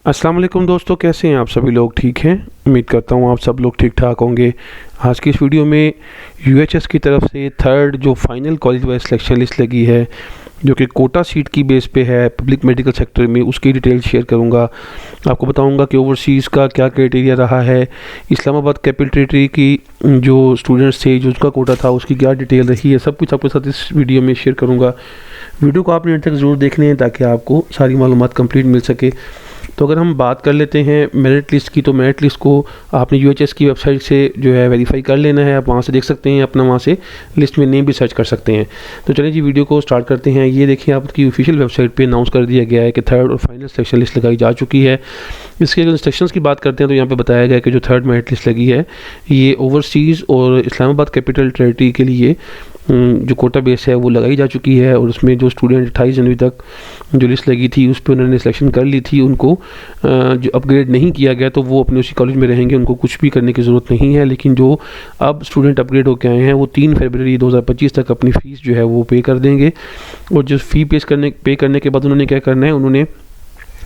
अस्सलाम वालेकुम दोस्तों, कैसे हैं आप सभी लोग? ठीक हैं, उम्मीद करता हूँ आप सब लोग ठीक ठाक होंगे। आज की इस वीडियो में यूएचएस की तरफ से थर्ड जो final college wise selection list लगी है, जो कि कोटा सीट की बेस पे है पब्लिक मेडिकल सेक्टर में, उसकी डिटेल शेयर करूंगा। आपको बताऊंगा कि ओवरसीज़ का क्या क्राइटेरिया रहा है, इस्लामाबाद कैपिटल टेरिटरी की जो स्टूडेंट्स थे जो उसका कोटा था उसकी क्या डिटेल रही है, सब कुछ आपके साथ इस वीडियो में शेयर करूँगा। वीडियो को आपने अंत तक ज़रूर देखने हैं ताकि आपको सारी मालूमात कंप्लीट मिल सके। तो अगर हम बात कर लेते हैं मेरिट लिस्ट की, तो मेरिट लिस्ट को आपने यूएचएस की वेबसाइट से जो है वेरीफाई कर लेना है। आप वहाँ से देख सकते हैं, अपना वहाँ से लिस्ट में नेम भी सर्च कर सकते हैं। तो चलिए जी, वीडियो को स्टार्ट करते हैं। ये देखिए, आपकी ऑफिशियल वेबसाइट पे अनाउंस कर दिया गया है कि थर्ड और फाइनल सिलेक्शन लिस्ट लगाई जा चुकी है। इसके अगर इंस्ट्रक्शंस की बात करते हैं तो यहाँ पे बताया गया है कि जो थर्ड मेरिट लिस्ट लगी है ये ओवरसीज़ और इस्लामाबाद कैपिटल टेरिटरी के लिए जो कोटा बेस है वो लगाई जा चुकी है। और उसमें जो स्टूडेंट 28 जनवरी तक जो लिस्ट लगी थी उस पर उन्होंने सिलेक्शन कर ली थी, उनको जो अपग्रेड नहीं किया गया तो वो अपने उसी कॉलेज में रहेंगे, उनको कुछ भी करने की ज़रूरत नहीं है। लेकिन जो अब स्टूडेंट अपग्रेड होकर आए हैं वो 3 फरवरी 2025 तक अपनी फ़ीस जो है वो पे कर देंगे। और जो फ़ी पे करने के बाद उन्होंने क्या करना है, उन्होंने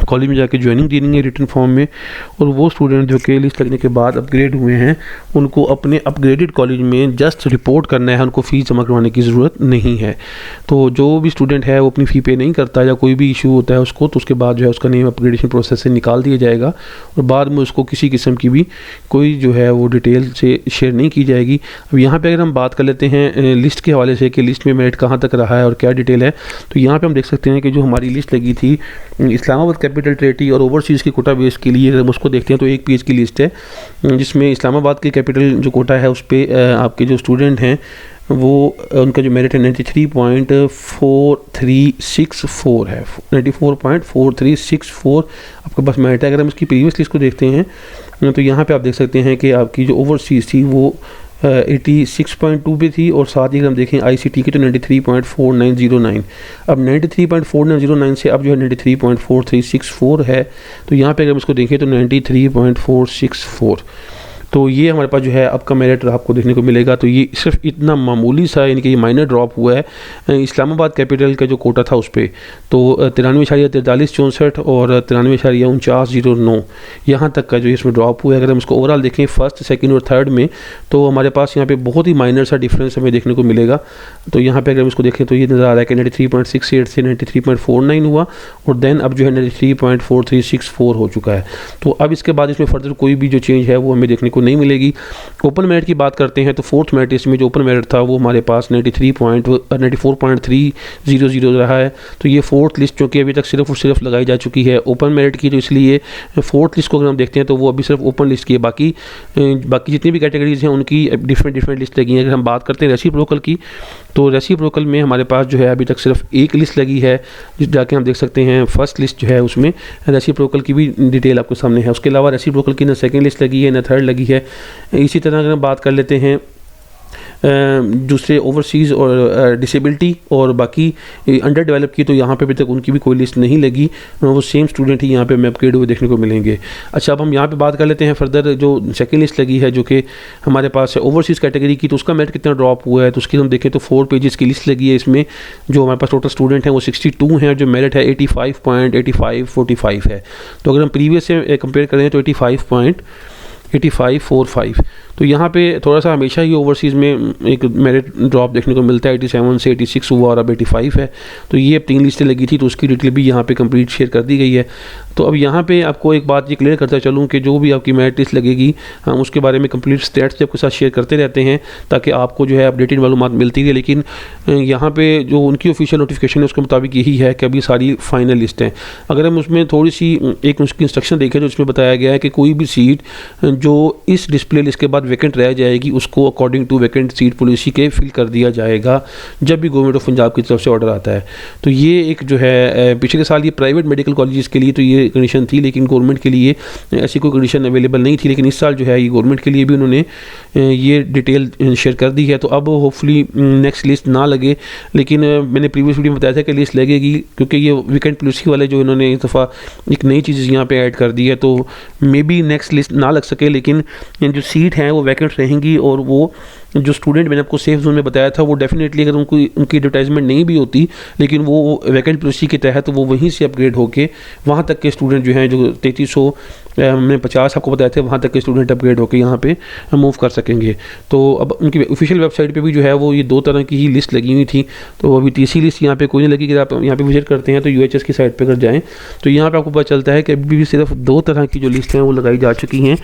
कॉलेज में जाके ज्वाइनिंग देनी है रिटर्न फॉर्म में। और वो स्टूडेंट जो कि लिस्ट लगने के बाद अपग्रेड हुए हैं उनको अपने अपग्रेडेड कॉलेज में जस्ट रिपोर्ट करना है, उनको फ़ीस जमा करवाने की ज़रूरत नहीं है। तो जो भी स्टूडेंट है वो अपनी फ़ी पे नहीं करता या कोई भी इशू होता है उसको, तो उसके बाद जो है उसका नेम अपग्रेडेशन प्रोसेस से निकाल दिया जाएगा और बाद में उसको किसी किस्म की भी कोई जो है वो डिटेल से शेयर नहीं की जाएगी। अब यहाँ पर अगर हम बात कर लेते हैं लिस्ट के हवाले से कि लिस्ट में मेरिट कहाँ तक रहा है और क्या डिटेल है, तो यहाँ पर हम देख सकते हैं कि जो हमारी लिस्ट लगी थी इस्लामाबाद कैपिटल टेरिटरी और ओवरसीज़ की कोटा बेस के लिए, अगर हम उसको देखते हैं तो एक पेज की लिस्ट है जिसमें इस्लामाबाद की कैपिटल जो कोटा है उस पर आपके जो स्टूडेंट हैं वो उनका जो मेरिट है 93.4364 है, 94.4364 आपके पास मेरिट है। अगर हम इसकी प्रीवियस लिस्ट को देखते हैं तो यहाँ पे आप देख सकते हैं कि आपकी जो ओवरसीज़ थी वो 86.2 पे थी और साथ ही अगर हम देखें आईसीटी की तो 93.4909। अब 93.4909 से अब जो है 93.4364 है, तो यहाँ पे अगर हम इसको देखें तो 93.464, तो ये हमारे पास जो है आपका मेरिट आपको देखने को मिलेगा। तो ये सिर्फ इतना मामूली सा, यानी कि ये माइनर ड्रॉप हुआ है इस्लामाबाद कैपिटल का जो कोटा था उस पर, तो 93.4364 और 93.4909 यहाँ तक का जो इसमें ड्रॉप हुआ है। अगर हम इसको ओवरऑल देखें फर्स्ट, सेकंड और थर्ड में, तो हमारे पास यहाँ पे बहुत ही माइनर सा डिफरेंस हमें देखने को मिलेगा। तो यहाँ पे अगर हम इसको देखें तो ये नज़र आ रहा है कि 93.68 से 93.49 हुआ और देन अब जो है 93.4364 हो चुका है। तो अब इसके बाद इसमें फर्दर कोई भी जो चेंज है वो हमें देखने को नहीं मिलेगी। ओपन मेरिट की बात करते हैं तो फोर्थ मेरिट लिस्ट में जो ओपन मेरिट था वो हमारे पास 94.300 रहा है। तो ये फोर्थ लिस्ट जो कि अभी तक सिर्फ और सिर्फ लगाई जा चुकी है ओपन मेरिट की, तो इसलिए फोर्थ लिस्ट को अगर हम देखते हैं तो वो अभी सिर्फ ओपन लिस्ट की है। बाकी जितनी भी कैटेगरीज हैं उनकी डिफरेंट लिस्ट लगी हैं। अगर हम बात करते हैं रेसिप्रोकल की, तो रेसिप्रोकल में हमारे पास जो है अभी तक सिर्फ एक लिस्ट लगी है, जिस जाके हम देख सकते हैं फर्स्ट लिस्ट जो है उसमें रेसिप्रोकल की भी डिटेल आपके सामने है। उसके अलावा रेसिप्रोकल की ना सेकंड लिस्ट लगी है ना थर्ड लगी है। इसी तरह अगर हम बात कर लेते हैं दूसरे ओवरसीज़ और डिसेबिलिटी और बाकी अंडर डेवलप की, तो यहाँ पे अभी तक उनकी भी कोई लिस्ट नहीं लगी, वो सेम स्टूडेंट ही यहाँ पे हमें अपग्रेड हुए देखने को मिलेंगे। अच्छा, अब हम यहाँ पे बात कर लेते हैं फर्दर जो सेकंड लिस्ट लगी है जो कि हमारे पास है ओवरसीज़ कैटेगरी की, तो उसका मेरिट कितना ड्रॉप हुआ है। तो उसकी हम देखें तो 4 पेजेस की लिस्ट लगी है। इसमें जो हमारे पास टोटल स्टूडेंट हैं वो 62 हैं, जो मेरिट है 85.8545 है। तो अगर हम प्रीवियस से कंपेयर करें तो 85.8545, तो यहाँ पे थोड़ा सा हमेशा ही ओवरसीज़ में एक मेरिट ड्रॉप देखने को मिलता है। 87 से 86 हुआ और अब 85 है। तो ये अब 3 लिस्टें लगी थी तो उसकी डिटेल भी यहाँ पे कंप्लीट शेयर कर दी गई है। तो अब यहाँ पे आपको एक बात ये क्लियर करता चलूँ कि जो भी आपकी मेरिट लिस्ट लगेगी हम उसके बारे में कंप्लीट स्टैट्स आपके साथ शेयर करते रहते हैं ताकि आपको जो है अपडेटेड मालूमात मिलती है। लेकिन यहाँ पे जो उनकी ऑफिशियल नोटिफिकेशन है उसके मुताबिक यही है कि अभी सारी फाइनल लिस्ट हैं। अगर हम उसमें थोड़ी सी एक उसकी इंस्ट्रक्शन देखें तो उसमें बताया गया है कि कोई भी सीट जो इस डिस्प्ले लिस्ट के बाद वैकेंट रह जाएगी उसको according to vacant seat policy के फिल कर दिया जाएगा जब भी गवर्नमेंट ऑफ पंजाब की तरफ से ऑर्डर आता है। तो ये एक जो है पिछले साल ये प्राइवेट मेडिकल कॉलेजेस के लिए तो ये कंडीशन थी, लेकिन गवर्नमेंट के लिए ऐसी कोई कंडीशन अवेलेबल नहीं थी। लेकिन इस साल जो है ये गवर्नमेंट के लिए भी उन्होंने ये डिटेल शेयर कर दी है। तो अब होपफुली नेक्स्ट लिस्ट ना लगे, लेकिन मैंने प्रीवियस वीडियो में बताया था कि लिस्ट लगेगी क्योंकि ये वैकेंट पॉलिसी वाले जो इन्होंने इस दफ़ा एक नई चीज़ यहाँ पे ऐड कर दी है। तो मे बी नेक्स्ट लिस्ट ना लग सके, लेकिन जो सीट हैं वो वैकेंट रहेंगी और वो जो स्टूडेंट मैंने आपको सेफ जोन में बताया था वो डेफिनेटली अगर उनकी एडवर्टाइजमेंट नहीं भी होती, लेकिन वो वैकेंट पॉलिसी के तहत वो वहीं से अपग्रेड होके वहाँ तक के स्टूडेंट जो हैं, जो 3350 आपको बताए थे, वहाँ तक के स्टूडेंट अपग्रेड होकर यहाँ पे मूव कर सकेंगे। तो अब उनकी ऑफिशियल वेबसाइट पे भी जो है वो ये 2 तरह की ही लिस्ट लगी हुई थी। तो अभी तीसरी लिस्ट यहाँ पे कोई नहीं लगी। कि आप यहाँ पे विजिट करते हैं तो UHS की साइट पे अगर जाएँ तो यहाँ पे आपको पता चलता है कि अभी भी सिर्फ 2 तरह की जो लिस्ट हैं वो लगाई जा चुकी हैं,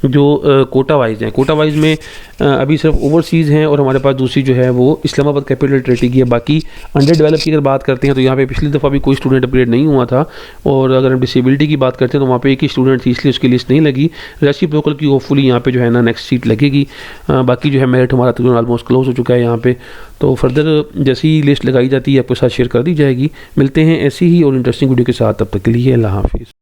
जो कोटा वाइज हैं। कोटा वाइज में अभी सिर्फ ओवरसीज़ हैं और हमारे पास दूसरी जो है वो इस्लामाबाद कैपिटल टेरिटरी की है। बाकी अंडर डेवलप की अगर बात करते हैं तो यहाँ पे पिछली दफ़ा भी कोई स्टूडेंट अपग्रेड नहीं हुआ था। और अगर हम डिसेबिलिटी की बात करते हैं तो वहाँ पे एक ही स्टूडेंट थी, इसलिए उसकी लिस्ट नहीं लगी। रेसिप्रोकल की होपफुली यहाँ पे जो है ना नेक्स्ट सीट लगेगी। बाकी जो है मेरिट हमारा तकरीबन ऑलमोस्ट क्लोज हो चुका है यहाँ पे। तो फर्दर जैसी लिस्ट लगाई जाती है आपके साथ शेयर कर दी जाएगी। मिलते हैं ऐसी ही और इंटरेस्टिंग वीडियो के साथ, तब तक के लिए अल्लाह हाफिज़।